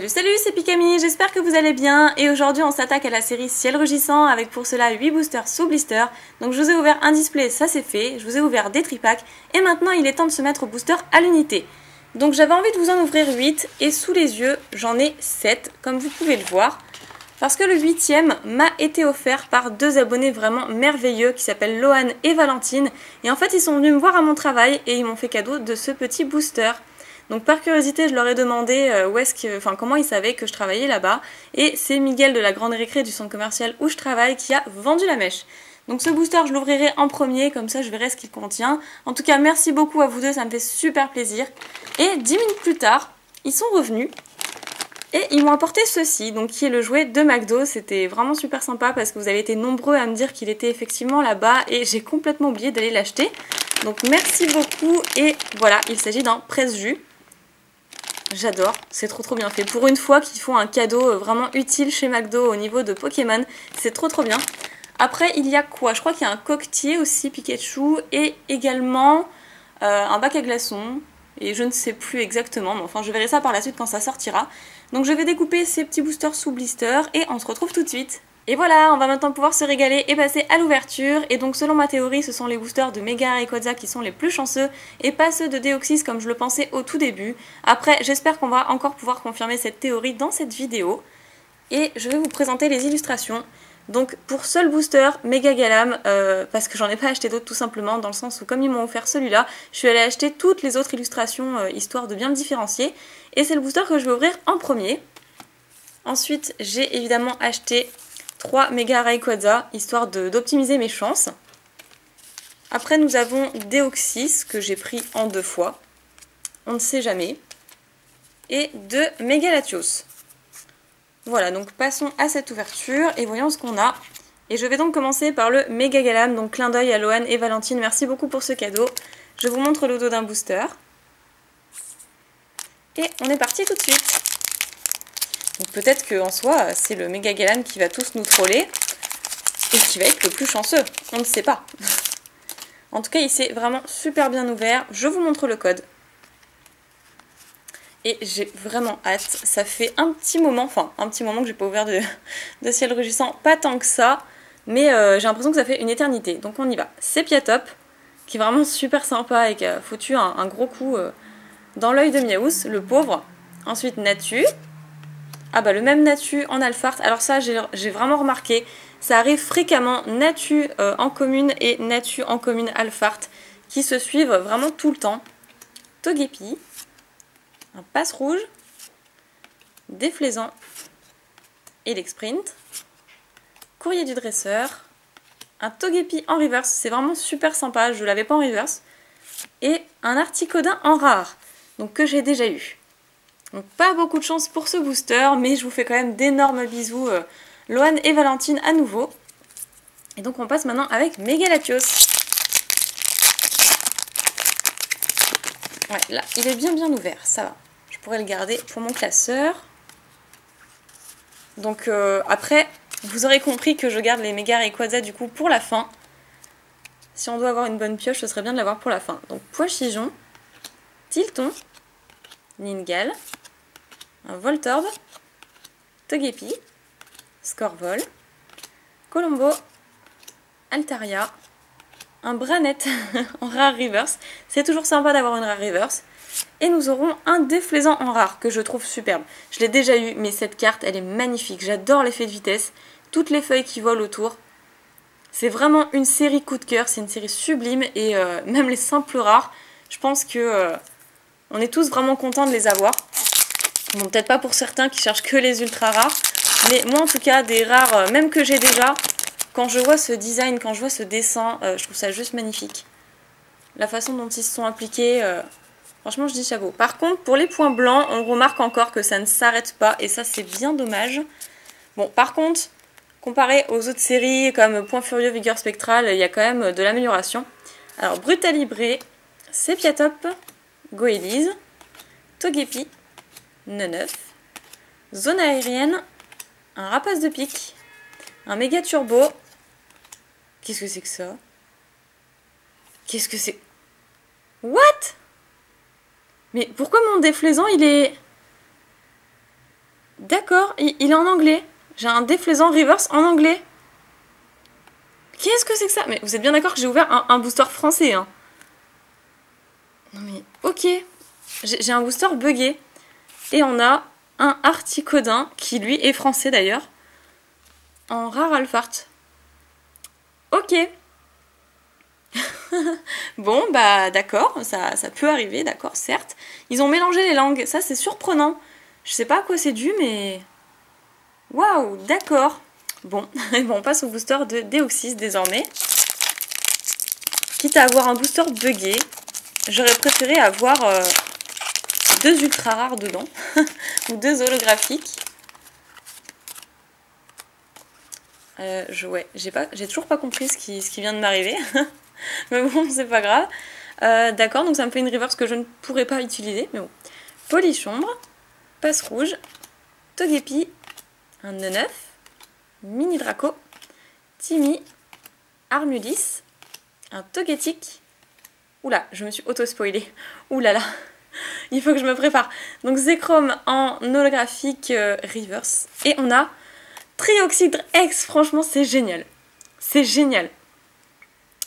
Salut c'est Pikami, j'espère que vous allez bien et aujourd'hui on s'attaque à la série Ciel Rugissant avec pour cela 8 boosters sous blister. Donc je vous ai ouvert un display, ça c'est fait, je vous ai ouvert des tripacks et maintenant il est temps de se mettre au booster à l'unité. Donc j'avais envie de vous en ouvrir 8 et sous les yeux j'en ai 7 comme vous pouvez le voir. Parce que le 8ème m'a été offert par deux abonnés vraiment merveilleux qui s'appellent Lohan et Valentine. Et en fait ils sont venus me voir à mon travail et ils m'ont fait cadeau de ce petit booster. Donc par curiosité, je leur ai demandé comment ils savaient que je travaillais là-bas. Et c'est Miguel de la Grande Récré du centre commercial où je travaille qui a vendu la mèche. Donc ce booster, je l'ouvrirai en premier, comme ça je verrai ce qu'il contient. En tout cas, merci beaucoup à vous deux, ça me fait super plaisir. Et 10 minutes plus tard, ils sont revenus. Et ils m'ont apporté ceci, donc qui est le jouet de McDo. C'était vraiment super sympa parce que vous avez été nombreux à me dire qu'il était effectivement là-bas. Et j'ai complètement oublié d'aller l'acheter. Donc merci beaucoup. Et voilà, il s'agit d'un presse-jus. J'adore, c'est trop bien fait. Pour une fois qu'ils font un cadeau vraiment utile chez McDo au niveau de Pokémon, c'est trop bien. Après, il y a quoi? Je crois qu'il y a un coquetier aussi, Pikachu, et également un bac à glaçons. Et je ne sais plus exactement, mais enfin je verrai ça par la suite quand ça sortira. Donc je vais découper ces petits boosters sous blister et on se retrouve tout de suite. Et voilà, on va maintenant pouvoir se régaler et passer à l'ouverture. Et donc selon ma théorie, ce sont les boosters de Mega Rayquaza qui sont les plus chanceux et pas ceux de Deoxys comme je le pensais au tout début. Après, j'espère qu'on va encore pouvoir confirmer cette théorie dans cette vidéo. Et je vais vous présenter les illustrations. Donc pour seul booster, Mega Galam, parce que j'en ai pas acheté d'autres tout simplement, dans le sens où comme ils m'ont offert celui-là, je suis allée acheter toutes les autres illustrations, histoire de bien me différencier. Et c'est le booster que je vais ouvrir en premier. Ensuite, j'ai évidemment acheté 3 Mega Rayquaza, histoire d'optimiser mes chances. Après, nous avons Deoxys, que j'ai pris en 2 fois. On ne sait jamais. Et 2 Mega Latios. Voilà, donc passons à cette ouverture et voyons ce qu'on a. Et je vais donc commencer par le Mega Galam, donc clin d'œil à Lohan et Valentine. Merci beaucoup pour ce cadeau. Je vous montre le dos d'un booster. Et on est parti tout de suite. Donc peut-être qu'en soi, c'est le Mega Galam qui va tous nous troller et qui va être le plus chanceux. On ne sait pas. En tout cas, il s'est vraiment super bien ouvert. Je vous montre le code. Et j'ai vraiment hâte. Ça fait un petit moment que j'ai pas ouvert de Ciel Rugissant. Pas tant que ça, mais j'ai l'impression que ça fait une éternité. Donc on y va. Sepiatop, qui est vraiment super sympa et qui a foutu un gros coup dans l'œil de Miaous, le pauvre. Ensuite Natu. Ah bah le même Natu en Alphart. Alors ça j'ai vraiment remarqué, ça arrive fréquemment, Natu en commune et Natu en commune Alphart qui se suivent vraiment tout le temps. Togepi, un passe rouge, déflaisant, Elexprint, courrier du dresseur, un Togepi en reverse, c'est vraiment super sympa, je l'avais pas en reverse, et un Articodin en rare, donc que j'ai déjà eu. Donc pas beaucoup de chance pour ce booster, mais je vous fais quand même d'énormes bisous, Lohan et Valentine à nouveau. Et donc on passe maintenant avec Mega Latios. Ouais, là, il est bien ouvert, ça va. Je pourrais le garder pour mon classeur. Donc après, vous aurez compris que je garde les Mega Rayquaza du coup pour la fin. Si on doit avoir une bonne pioche, ce serait bien de l'avoir pour la fin. Donc Poichijon, Tilton, Ningal, un Voltorb, Togepi, Scorvol, Colombo, Altaria, un Branette en rare reverse. C'est toujours sympa d'avoir une rare reverse. Et nous aurons un déflaisant en rare que je trouve superbe. Je l'ai déjà eu, mais cette carte, elle est magnifique. J'adore l'effet de vitesse, toutes les feuilles qui volent autour. C'est vraiment une série coup de cœur, c'est une série sublime. Et même les simples rares, je pense que on est tous vraiment contents de les avoir. Bon, peut-être pas pour certains qui cherchent que les ultra rares, mais moi en tout cas, des rares, même que j'ai déjà, quand je vois ce design, quand je vois ce dessin, je trouve ça juste magnifique. La façon dont ils se sont appliqués, franchement je dis chapeau. Par contre, pour les points blancs, on remarque encore que ça ne s'arrête pas, et ça c'est bien dommage. Bon, par contre, comparé aux autres séries comme Point Furieux, Vigueur Spectrale, il y a quand même de l'amélioration. Alors, Brutalibré, Sepiatop, Goélise, Togepi, Neneuf, Zone Aérienne, un Rapace de Pique, un Méga Turbo. Qu'est-ce que c'est que ça? Qu'est-ce que c'est? What? Mais pourquoi mon déflaisant il est... D'accord, il est en anglais. J'ai un déflaisant reverse en anglais. Qu'est-ce que c'est que ça? Mais vous êtes bien d'accord que j'ai ouvert un booster français, hein. Non mais, ok. J'ai un booster buggé. Et on a un Articodin, qui lui est français d'ailleurs, en rare Alphart. Ok. Bon, bah d'accord, ça peut arriver, d'accord, certes. Ils ont mélangé les langues, ça c'est surprenant. Je sais pas à quoi c'est dû, mais... Waouh, d'accord. Bon, on passe au booster de Deoxys désormais. Quitte à avoir un booster buggé, j'aurais préféré avoir 2 ultra rares dedans, ou 2 holographiques. Ouais, j'ai toujours pas compris ce qui vient de m'arriver. Mais bon, c'est pas grave. D'accord, donc ça me fait une reverse que je ne pourrais pas utiliser. Mais bon. Polychombre, Passe Rouge, Togepi, un Neneuf, Mini Draco, Timmy, Armulis, un Togetic. Oula, je me suis auto-spoilée. Oulala, il faut que je me prépare. Donc Zekrom en holographique reverse. Et on a Trioxydre X, franchement c'est génial. C'est génial.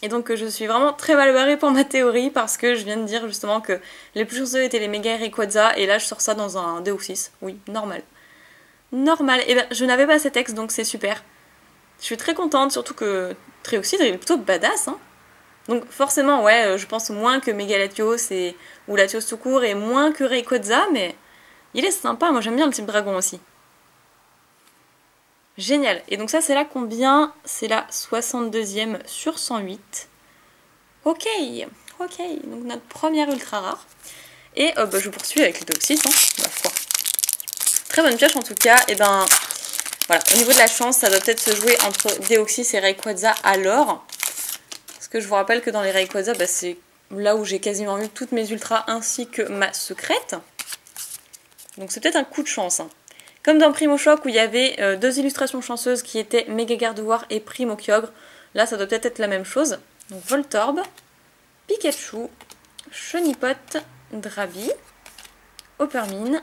Et donc je suis vraiment très mal barrée pour ma théorie parce que je viens de dire justement que les plus chanceux étaient les Mega Rayquaza et là je sors ça dans un Deoxys. Oui, normal. Normal. Et ben je n'avais pas cet ex donc c'est super. Je suis très contente, surtout que Trioxydre il est plutôt badass, hein. Donc forcément ouais, je pense moins que Mega Latios ou Latios tout court et moins que Rayquaza, mais il est sympa, moi j'aime bien le type dragon aussi. Génial. Et donc ça c'est la combien? C'est la 62e sur 108. Ok, ok. Donc notre première ultra rare. Et bah, je poursuis avec les Deoxys, hein, ma foi. Très bonne pioche en tout cas. Et ben voilà, au niveau de la chance, ça doit peut-être se jouer entre Deoxys et Rayquaza alors. Parce que je vous rappelle que dans les Rayquaza, bah, c'est là où j'ai quasiment eu toutes mes ultras ainsi que ma secrète. Donc c'est peut-être un coup de chance, hein. Comme dans Primo Choc où il y avait 2 illustrations chanceuses qui étaient Mega Gardevoir et Primo Kyogre, là ça doit peut-être être la même chose. Donc Voltorb, Pikachu, Chonipot, Drabi, Hoppermine,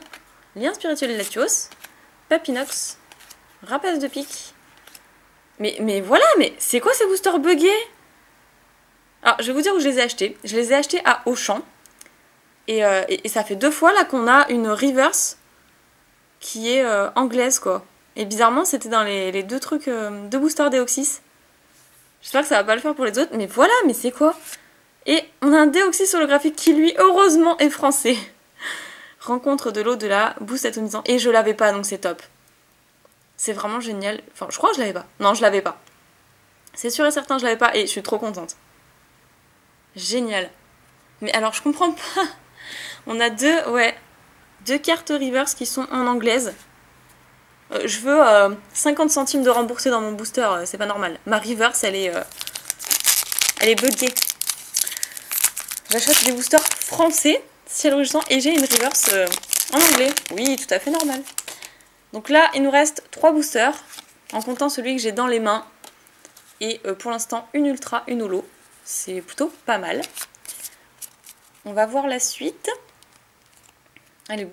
Lien Spirituel Latios, Papinox, Rapace de Pique. Mais voilà, mais c'est quoi ces boosters buggés? Alors je vais vous dire où je les ai achetés. Je les ai achetés à Auchan. Et ça fait 2 fois là qu'on a une reverse qui est anglaise quoi. Et bizarrement c'était dans les 2 trucs, 2 boosters Deoxys. J'espère que ça va pas le faire pour les autres, mais voilà, mais c'est quoi? Et on a un Deoxys holographique qui lui heureusement est français. Rencontre de l'au-delà, boost atomisant, et je l'avais pas donc c'est top. C'est vraiment génial. Enfin je crois que je l'avais pas. Non je l'avais pas. C'est sûr et certain je l'avais pas et je suis trop contente. Génial. Mais alors je comprends pas. On a 2 cartes reverse qui sont en anglaise. Je veux 50 centimes de remboursé dans mon booster, c'est pas normal. Ma reverse, elle est buggée. J'achète des boosters français, ciel rugissant, et j'ai une reverse en anglais. Oui, tout à fait normal. Donc là, il nous reste 3 boosters, en comptant celui que j'ai dans les mains. Et pour l'instant, une ultra, une holo. C'est plutôt pas mal. On va voir la suite.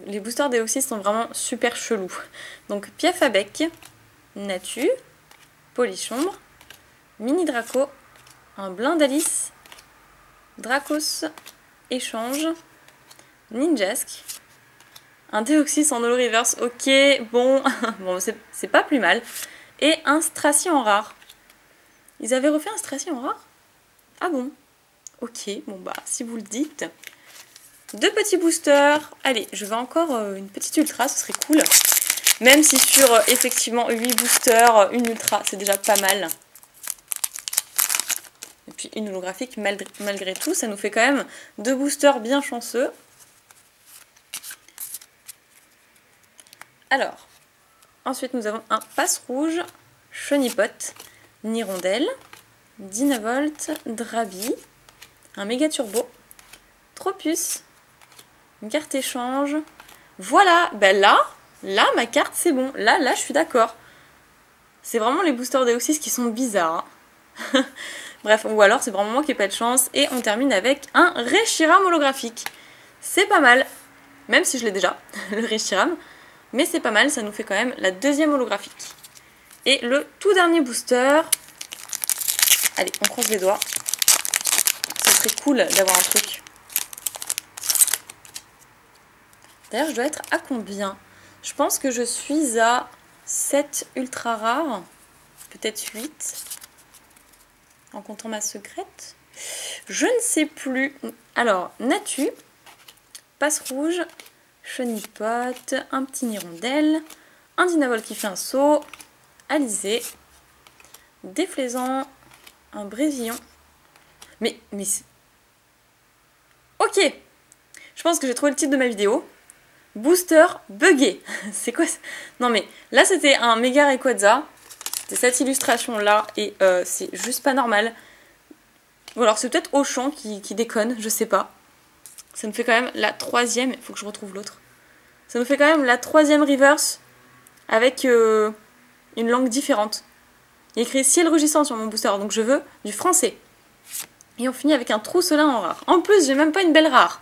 Les boosters Deoxys sont vraiment super chelous. Donc Piaf à bec, Natu, Polychombre, Mini Draco, un Blindalice, Dracos, Échange, Ninjask, un Deoxys en holo reverse, ok, bon, bon c'est pas plus mal, et un Stracy en rare. Ils avaient refait un Stracy en rare? Ah bon? Ok, bon bah si vous le dites... 2 petits boosters. Allez, je veux encore une petite ultra, ce serait cool. Même si sur effectivement 8 boosters, une ultra, c'est déjà pas mal. Et puis une holographique, malgré tout, ça nous fait quand même 2 boosters bien chanceux. Alors, ensuite nous avons un Passe Rouge, Chonipot, Nirondelle, Dynavolt, Drabi, un Méga Turbo, Tropius, une carte échange. Voilà, ben là, ma carte, c'est bon. Là, je suis d'accord. C'est vraiment les boosters Deoxys qui sont bizarres. Hein. Bref, ou alors c'est vraiment moi qui n'ai pas de chance. Et on termine avec un Reshiram holographique. C'est pas mal. Même si je l'ai déjà, le Reshiram. Mais c'est pas mal, ça nous fait quand même la deuxième holographique. Et le tout dernier booster. Allez, on croise les doigts. Ce serait cool d'avoir un truc. D'ailleurs, je dois être à combien? Je pense que je suis à 7 ultra rares. Peut-être 8. En comptant ma secrète. Je ne sais plus. Alors, Natu, Passe Rouge, Chenipote, un petit Nirondelle, un Dinavol qui fait un saut, Alizé, Déflaisant, un Brévillon. Mais ok, je pense que j'ai trouvé le titre de ma vidéo. Booster buggé. C'est quoi ça? Non mais là c'était un méga Rayquaza. C'était cette illustration là et c'est juste pas normal. Ou alors c'est peut-être Auchan qui déconne, je sais pas. Ça me fait quand même la troisième, il faut que je retrouve l'autre. Ça me fait quand même la troisième reverse avec une langue différente. Il y a écrit ciel rugissant sur mon booster, donc je veux du français. Et on finit avec un trousselin en rare. En plus, j'ai même pas une belle rare.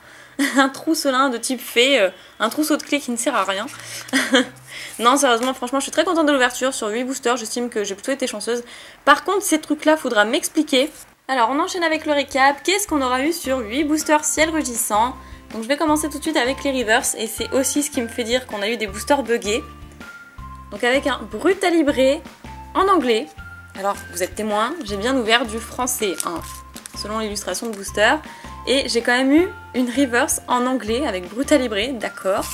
Un trousselin de type fée, un trousseau de clés qui ne sert à rien. Non, sérieusement, franchement, je suis très contente de l'ouverture. Sur 8 boosters, j'estime que j'ai plutôt été chanceuse. Par contre, ces trucs-là, faudra m'expliquer. Alors, on enchaîne avec le récap. Qu'est-ce qu'on aura eu sur 8 boosters ciel rugissant? Donc, je vais commencer tout de suite avec les reverse. Et c'est aussi ce qui me fait dire qu'on a eu des boosters buggés. Donc, avec un Brutalibré en anglais. Alors, vous êtes témoins, j'ai bien ouvert du français, hein, selon l'illustration de booster. Et j'ai quand même eu une reverse en anglais avec Brutalibré, d'accord.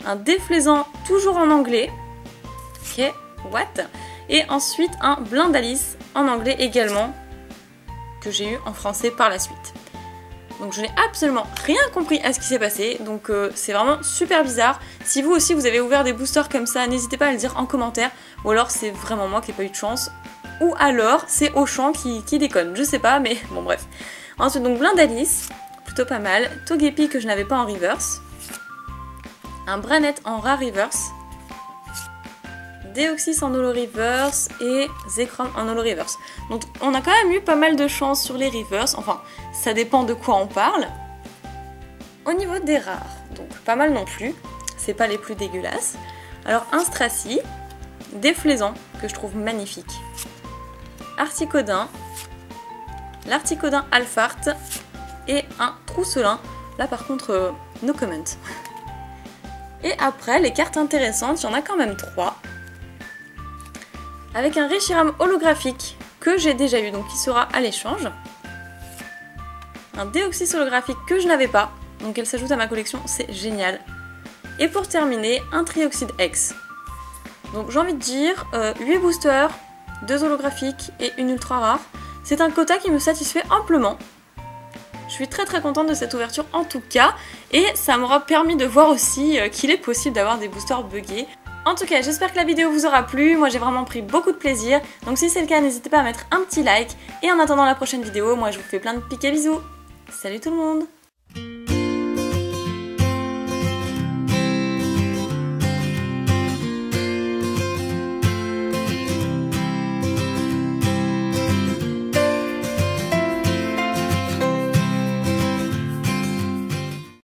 Un Déflaisant toujours en anglais. Ok, what? Et ensuite un Blindalice en anglais également, que j'ai eu en français par la suite. Donc je n'ai absolument rien compris à ce qui s'est passé, donc c'est vraiment super bizarre. Si vous aussi vous avez ouvert des boosters comme ça, n'hésitez pas à le dire en commentaire, ou alors c'est vraiment moi qui n'ai pas eu de chance, ou alors c'est Auchan qui déconne, je sais pas, mais bon bref. Ensuite donc Blindalice, plutôt pas mal, Togepi que je n'avais pas en reverse, un Branette en rare reverse, Deoxys en holo reverse et Zekrom en holo reverse. Donc on a quand même eu pas mal de chance sur les reverse, enfin ça dépend de quoi on parle. Au niveau des rares, donc pas mal non plus, c'est pas les plus dégueulasses. Alors un Stracy, Déflaisant que je trouve magnifique, Articodin, l'Articodin Alphart et un Trousselin. Là par contre, no comment. Et après, les cartes intéressantes, il y en a quand même 3. Avec un Reshiram holographique que j'ai déjà eu, donc qui sera à l'échange. Un Deoxys holographique que je n'avais pas, donc elle s'ajoute à ma collection, c'est génial. Et pour terminer, un Trioxide X. Donc j'ai envie de dire, 8 boosters, 2 holographiques et une ultra rare. C'est un quota qui me satisfait amplement. Je suis très très contente de cette ouverture en tout cas, et ça m'aura permis de voir aussi qu'il est possible d'avoir des boosters buggés. En tout cas, j'espère que la vidéo vous aura plu, moi j'ai vraiment pris beaucoup de plaisir, donc si c'est le cas, n'hésitez pas à mettre un petit like, et en attendant la prochaine vidéo, moi je vous fais plein de pics et bisous. Salut tout le monde!